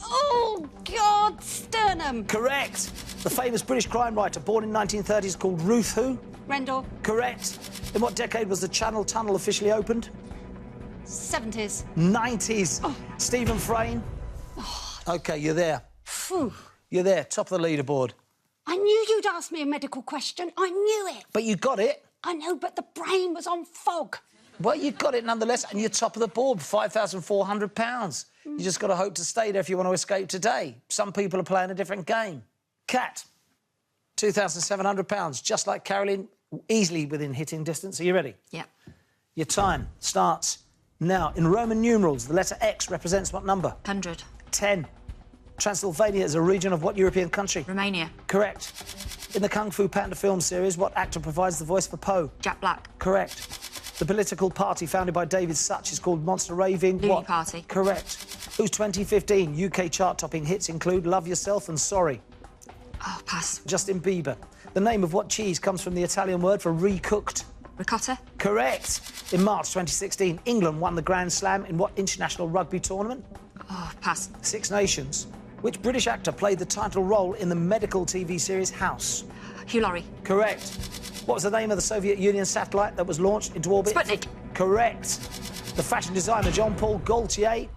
[SPEAKER 4] Oh, God, sternum.
[SPEAKER 1] Correct. The famous British crime writer born in 1930s called Ruth who?
[SPEAKER 4] Rendell.
[SPEAKER 1] Correct. In what decade was the Channel Tunnel officially opened?
[SPEAKER 4] 70s.
[SPEAKER 1] 90s.
[SPEAKER 4] Oh.
[SPEAKER 1] Stephen Frayne? OK, you're there.
[SPEAKER 4] Phew.
[SPEAKER 1] You're there, top of the leaderboard.
[SPEAKER 4] I knew you'd ask me a medical question. I knew it.
[SPEAKER 1] But you got it.
[SPEAKER 4] I know, but the brain was on fog.
[SPEAKER 1] Well, you got it nonetheless, and you're top of the board, £5,400. You just got to hope to stay there if you want to escape today. Some people are playing a different game. Kat, £2,700, just like Carolyn, easily within hitting distance. Are you ready?
[SPEAKER 2] Yep.
[SPEAKER 1] Your time starts now. In Roman numerals, the letter X represents what number?
[SPEAKER 2] 100.
[SPEAKER 1] 10. Transylvania is a region of what European country?
[SPEAKER 2] Romania.
[SPEAKER 1] Correct. In the Kung Fu Panda film series, what actor provides the voice for Po?
[SPEAKER 2] Jack Black.
[SPEAKER 1] Correct. The political party founded by David Such is called Monster Raving.
[SPEAKER 2] Looney
[SPEAKER 1] what?
[SPEAKER 2] Party.
[SPEAKER 1] Correct. Whose 2015 UK chart-topping hits include Love Yourself and Sorry?
[SPEAKER 2] Oh, pass.
[SPEAKER 1] Justin Bieber. The name of what cheese comes from the Italian word for recooked?
[SPEAKER 2] Ricotta.
[SPEAKER 1] Correct. In March 2016, England won the Grand Slam in what international rugby tournament?
[SPEAKER 2] Oh, pass.
[SPEAKER 1] 6 Nations. Which British actor played the title role in the medical TV series House?
[SPEAKER 2] Hugh Laurie.
[SPEAKER 1] Correct. What was the name of the Soviet Union satellite that was launched into orbit?
[SPEAKER 2] Sputnik.
[SPEAKER 1] Correct. The fashion designer Jean-Paul Gaultier.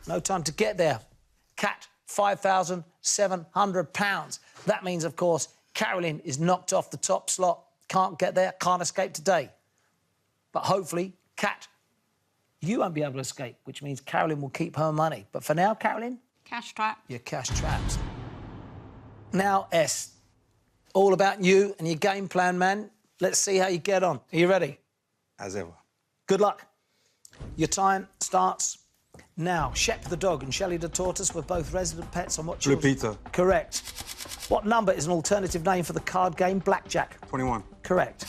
[SPEAKER 1] No time to get there. Kat, £5,700. That means, of course, Carolyn is knocked off the top slot. Can't get there, can't escape today. But hopefully, Kat, you won't be able to escape, which means Carolyn will keep her money. But for now, Carolyn,
[SPEAKER 4] Cash trap.
[SPEAKER 1] you're cash trapped. Now, S, all about you and your game plan, man. Let's see how you get on. Are you ready?
[SPEAKER 5] As ever.
[SPEAKER 1] Good luck. Your time starts now. Shep the dog and Shelley the tortoise were both resident pets on what
[SPEAKER 5] Blue
[SPEAKER 1] children?
[SPEAKER 5] Peter.
[SPEAKER 1] Correct. What number is an alternative name for the card game Blackjack?
[SPEAKER 5] 21.
[SPEAKER 1] Correct.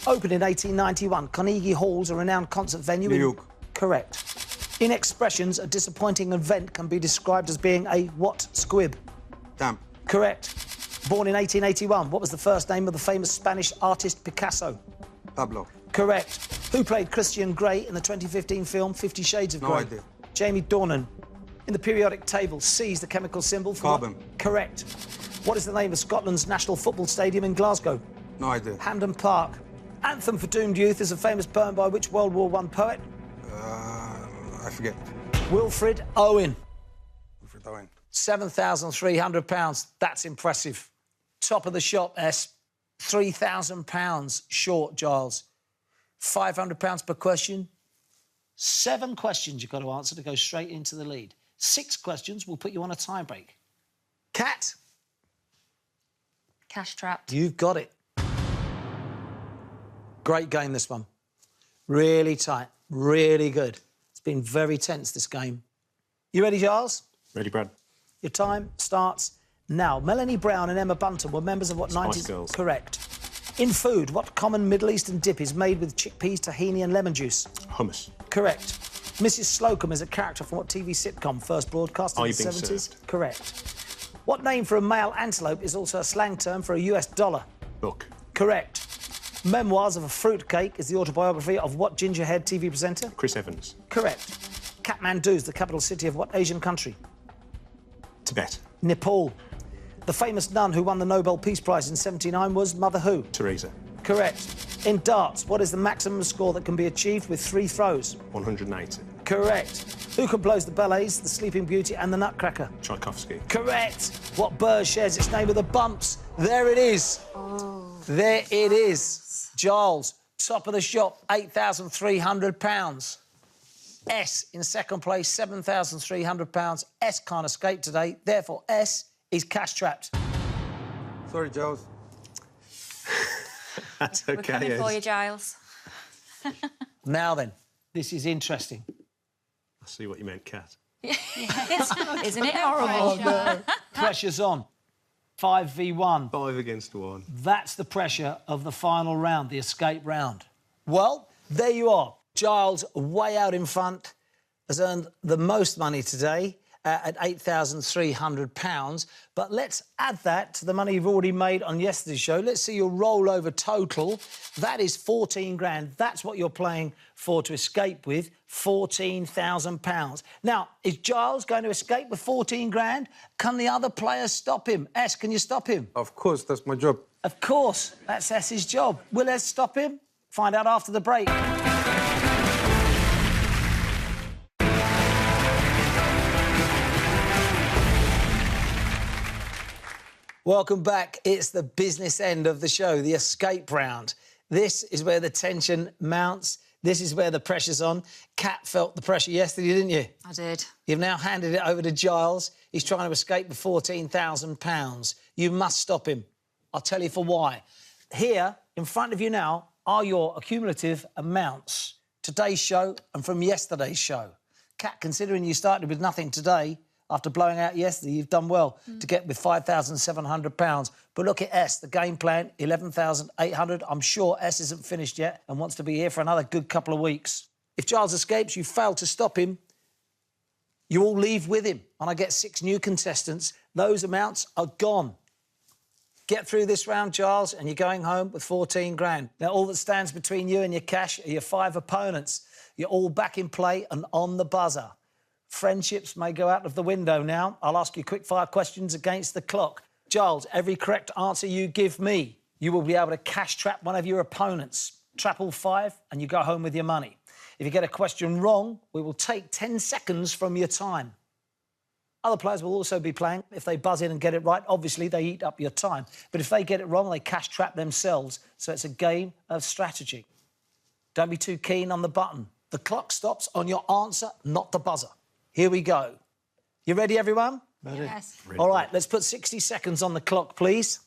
[SPEAKER 1] Opened in 1891, Carnegie Hall's a renowned concert venue
[SPEAKER 5] New
[SPEAKER 1] in...
[SPEAKER 5] York.
[SPEAKER 1] Correct. In expressions, a disappointing event can be described as being a what squib?
[SPEAKER 5] Damp.
[SPEAKER 1] Correct. Born in 1881, what was the first name of the famous Spanish artist Picasso?
[SPEAKER 5] Pablo.
[SPEAKER 1] Correct. Who played Christian Grey in the 2015 film 50 Shades of Grey?
[SPEAKER 5] No idea.
[SPEAKER 1] Jamie Dornan. In the periodic table, C is the chemical symbol for
[SPEAKER 5] Carbon.
[SPEAKER 1] what? Correct. What is the name of Scotland's national football stadium in Glasgow?
[SPEAKER 5] No idea.
[SPEAKER 1] Hampden Park. Anthem for Doomed Youth is a famous poem by which World War I poet?
[SPEAKER 5] I forget.
[SPEAKER 1] Wilfred Owen.
[SPEAKER 5] Wilfred Owen.
[SPEAKER 1] £7,300. That's impressive. Top of the shop, S. £3,000 short, Giles. £500 per question. 7 questions you've got to answer to go straight into the lead. 6 questions will put you on a tie break. Kat,
[SPEAKER 2] Cash trapped.
[SPEAKER 1] you've got it. Great game, this one. Really tight, really good. It's been very tense, this game. You ready, Giles?
[SPEAKER 3] Ready, Brad?
[SPEAKER 1] Your time starts now. Melanie Brown and Emma Bunton were members of what
[SPEAKER 3] Spice
[SPEAKER 1] 90s?
[SPEAKER 3] Girls.
[SPEAKER 1] Correct. In food, what common Middle Eastern dip is made with chickpeas, tahini and lemon juice?
[SPEAKER 3] Hummus.
[SPEAKER 1] Correct. Mrs. Slocum is a character from what TV sitcom first broadcast in
[SPEAKER 3] Are
[SPEAKER 1] the
[SPEAKER 3] You Being
[SPEAKER 1] 70s?
[SPEAKER 3] Served?
[SPEAKER 1] Correct. What name for a male antelope is also a slang term for a US dollar?
[SPEAKER 3] Book.
[SPEAKER 1] Correct. Memoirs of a Fruitcake is the autobiography of what gingerhead TV presenter?
[SPEAKER 3] Chris Evans.
[SPEAKER 1] Correct. Kathmandu is the capital city of what Asian country?
[SPEAKER 3] Tibet.
[SPEAKER 1] Nepal. The famous nun who won the Nobel Peace Prize in '79 was Mother Who?
[SPEAKER 3] Teresa.
[SPEAKER 1] Correct. In darts, what is the maximum score that can be achieved with 3 throws?
[SPEAKER 3] 180.
[SPEAKER 1] Correct. Who composed the ballets The Sleeping Beauty and The Nutcracker?
[SPEAKER 3] Tchaikovsky.
[SPEAKER 1] Correct. What bird shares its name with the Bumps? There it is. There it is. Giles, top of the shop, £8,300. S in second place, £7,300. S can't escape today. Therefore, S is cash trapped.
[SPEAKER 5] Sorry, Giles.
[SPEAKER 3] That's
[SPEAKER 2] We're
[SPEAKER 3] okay.
[SPEAKER 2] coming for you, Giles.
[SPEAKER 1] Now then, this is interesting.
[SPEAKER 3] I see what you meant, Kat.
[SPEAKER 2] Isn't it horrible?
[SPEAKER 1] Pressure's on. 5v1.
[SPEAKER 3] 5 against 1.
[SPEAKER 1] That's the pressure of the final round, the escape round. Well, there you are. Giles, way out in front, has earned the most money today at £8,300. But let's add that to the money you've already made on yesterday's show. Let's see your rollover total. That is 14 grand. That's what you're playing for to escape with, £14,000. Now, is Giles going to escape with 14 grand? Can the other players stop him? S, can you stop him?
[SPEAKER 5] Of course, that's my job.
[SPEAKER 1] Of course, that's S's job. Will S stop him? Find out after the break. Welcome back. It's the business end of the show, the escape round. This is where the tension mounts. This is where the pressure's on. Kat felt the pressure yesterday, didn't you?
[SPEAKER 2] I did.
[SPEAKER 1] You've now handed it over to Giles. He's trying to escape with £14,000. You must stop him. I'll tell you for why. Here, in front of you now, are your accumulative amounts. Today's show and from yesterday's show. Kat, considering you started with nothing today, after blowing out yesterday, you've done well to get with £5,700. But look at S, the game plan, 11,800. I'm sure S isn't finished yet and wants to be here for another good couple of weeks. If Giles escapes, you fail to stop him, you all leave with him. And I get 6 new contestants. Those amounts are gone. Get through this round, Giles, and you're going home with 14 grand. Now, all that stands between you and your cash are your 5 opponents. You're all back in play and on the buzzer. Friendships may go out of the window now. I'll ask you quick-fire questions against the clock. Giles, every correct answer you give me, you will be able to cash trap one of your opponents. Trap all 5 and you go home with your money. If you get a question wrong, we will take 10 seconds from your time. Other players will also be playing. If they buzz in and get it right, obviously they eat up your time. But if they get it wrong, they cash trap themselves. So it's a game of strategy. Don't be too keen on the button. The clock stops on your answer, not the buzzer. Here we go. You ready, everyone?
[SPEAKER 7] Ready.
[SPEAKER 2] Yes.
[SPEAKER 1] All right, let's put 60 seconds on the clock, please.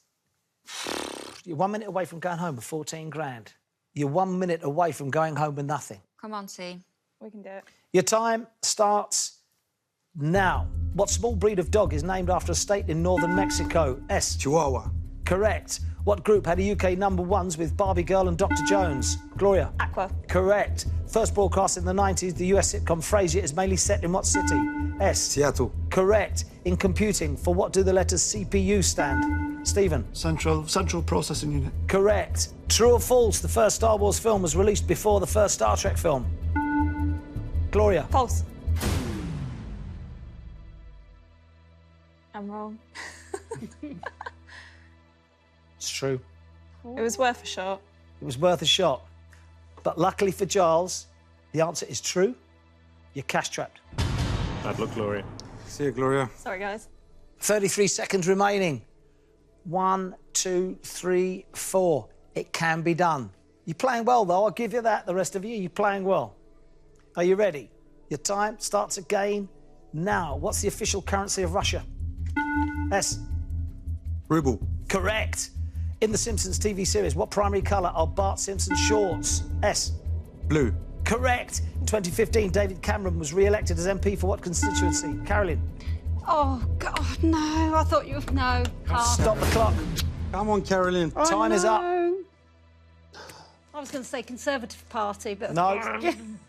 [SPEAKER 1] You're 1 minute away from going home with 14 grand. You're 1 minute away from going home with nothing.
[SPEAKER 2] Come on, team.
[SPEAKER 6] We can do it.
[SPEAKER 1] Your time starts now. What small breed of dog is named after a state in northern Mexico? S.
[SPEAKER 5] Chihuahua.
[SPEAKER 1] Correct. What group had a UK #1s with Barbie Girl and Dr. Jones? Gloria.
[SPEAKER 6] Aqua.
[SPEAKER 1] Correct. First broadcast in the 90s, the US sitcom Frasier is mainly set in what city? S.
[SPEAKER 5] Seattle.
[SPEAKER 1] Correct. In computing, for what do the letters CPU stand? Stephen.
[SPEAKER 7] Central Processing Unit.
[SPEAKER 1] Correct. True or false, the first Star Wars film was released before the first Star Trek film? Gloria.
[SPEAKER 6] False. I'm wrong.
[SPEAKER 1] It's true.
[SPEAKER 6] It was worth a shot.
[SPEAKER 1] It was worth a shot. But luckily for Giles, the answer is true. You're cash trapped.
[SPEAKER 3] Bad luck, Gloria.
[SPEAKER 5] See you, Gloria.
[SPEAKER 6] Sorry, guys.
[SPEAKER 1] 33 seconds remaining. 1, 2, 3, 4. It can be done. You're playing well, though. I'll give you that. The rest of you, you're playing well. Are you ready? Your time starts again now. What's the official currency of Russia? S.
[SPEAKER 5] Ruble.
[SPEAKER 1] Correct. In the Simpsons TV series, what primary colour are Bart Simpson's shorts? S.
[SPEAKER 5] Blue.
[SPEAKER 1] Correct. In 2015, David Cameron was re-elected as MP for what constituency? Caroline.
[SPEAKER 4] Oh, God, no. I thought you... No, can't.
[SPEAKER 1] Stop the clock.
[SPEAKER 5] Come on, Caroline.
[SPEAKER 1] Time is up.
[SPEAKER 4] I was going to say Conservative Party, but...
[SPEAKER 1] No.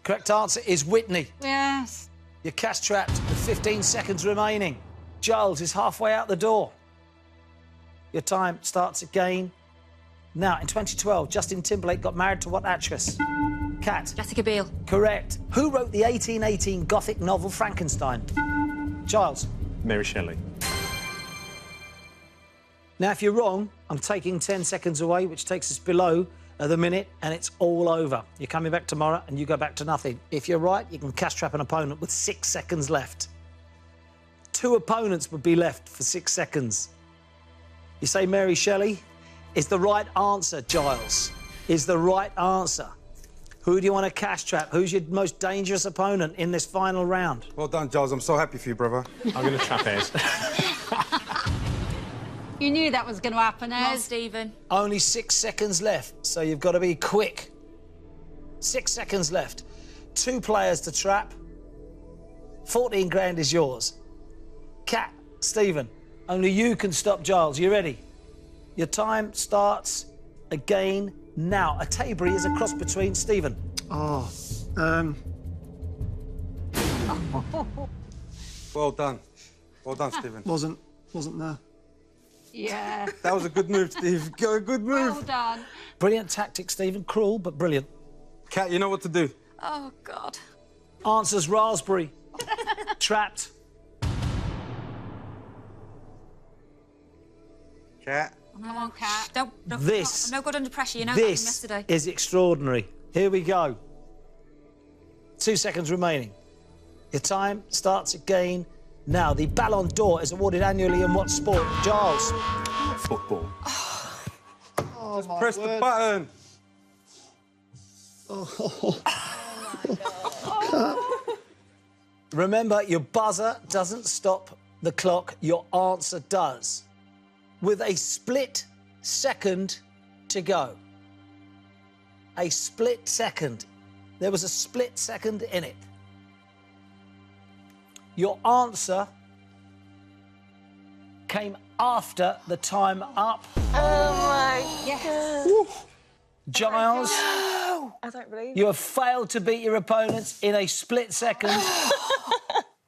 [SPEAKER 1] Correct answer is Whitney.
[SPEAKER 4] Yes.
[SPEAKER 1] You're cash trapped with 15 seconds remaining. Giles is halfway out the door. Your time starts again. Now, in 2012, Justin Timberlake got married to what actress? Kat.
[SPEAKER 2] Jessica Biel.
[SPEAKER 1] Correct. Who wrote the 1818 Gothic novel Frankenstein? Giles.
[SPEAKER 3] Mary Shelley.
[SPEAKER 1] Now, if you're wrong, I'm taking 10 seconds away, which takes us below the minute, and it's all over. You're coming back tomorrow, and you go back to nothing. If you're right, you can cash trap an opponent with 6 seconds left. 2 opponents would be left for 6 seconds. You say Mary Shelley is the right answer, Giles. Is the right answer. Who do you want to cash trap? Who's your most dangerous opponent in this final round?
[SPEAKER 5] Well done, Giles. I'm so happy for you, brother.
[SPEAKER 3] I'm going to trap Ez.
[SPEAKER 4] You knew that was going to happen,
[SPEAKER 2] Come on,
[SPEAKER 4] Ez.
[SPEAKER 2] Stephen.
[SPEAKER 1] Only 6 seconds left, so you've got to be quick. 6 seconds left. 2 players to trap. 14 grand is yours. Kat, Stephen, only you can stop Giles. You ready? Your time starts again now. A Tabery is a cross between Stephen.
[SPEAKER 7] Oh,
[SPEAKER 5] Well done. Well done, Stephen.
[SPEAKER 7] wasn't there.
[SPEAKER 4] Yeah.
[SPEAKER 5] That was a good move, Steve. A good move.
[SPEAKER 4] Well done.
[SPEAKER 1] Brilliant tactic, Stephen. Cruel, but brilliant.
[SPEAKER 5] Kat, you know what to do.
[SPEAKER 2] Oh, God.
[SPEAKER 1] Answers raspberry. Trapped.
[SPEAKER 5] Kat.
[SPEAKER 2] Come on, Kat. Don't,
[SPEAKER 1] This-
[SPEAKER 2] I'm no good under pressure. You know that from
[SPEAKER 1] This
[SPEAKER 2] yesterday.
[SPEAKER 1] is extraordinary. Here we go. 2 seconds remaining. Your time starts again now. The Ballon d'Or is awarded annually in what sport? Giles.
[SPEAKER 3] Football.
[SPEAKER 5] Press the button.
[SPEAKER 1] Remember, your buzzer doesn't stop the clock. Your answer does. With a split second to go. A split second. There was a split second in it. Your answer came after the time up. Giles,
[SPEAKER 6] I don't believe it.
[SPEAKER 1] you have failed to beat your opponents in a split second.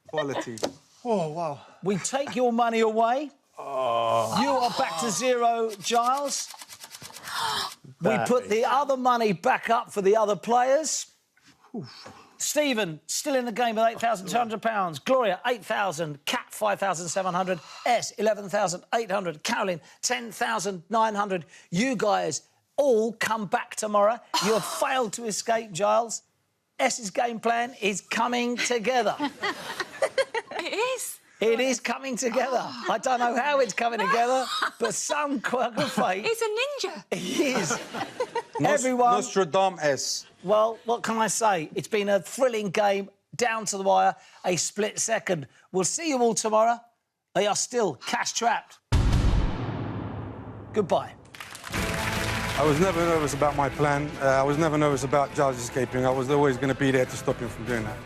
[SPEAKER 5] Quality.
[SPEAKER 7] Oh, wow.
[SPEAKER 1] We take your money away. You are back to 0, Giles. We put the other money back up for the other players. Stephen, still in the game with £8,200. Gloria, 8,000. Kat, 5,700. S, 11,800. Caroline, 10,900. You guys all come back tomorrow. You have failed to escape, Giles. S's game plan is coming together.
[SPEAKER 2] It is.
[SPEAKER 1] It is coming together. I don't know how it's coming together, but some quirk of fate.
[SPEAKER 2] He's a ninja.
[SPEAKER 1] He is. Everyone.
[SPEAKER 5] Nostradamus.
[SPEAKER 1] Well, what can I say? It's been a thrilling game, down to the wire, a split second. We'll see you all tomorrow. They are still cash trapped. Goodbye.
[SPEAKER 5] I was never nervous about my plan. I was never nervous about Giles escaping. I was always going to be there to stop him from doing that.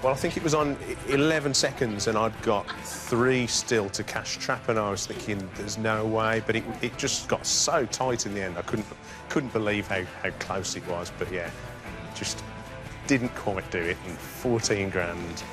[SPEAKER 3] Well, I think it was on 11 seconds and I'd got 3 still to cash trap, and I was thinking there's no way, but it just got so tight in the end. I couldn't believe how close it was, but yeah, just didn't quite do it, and 14 grand.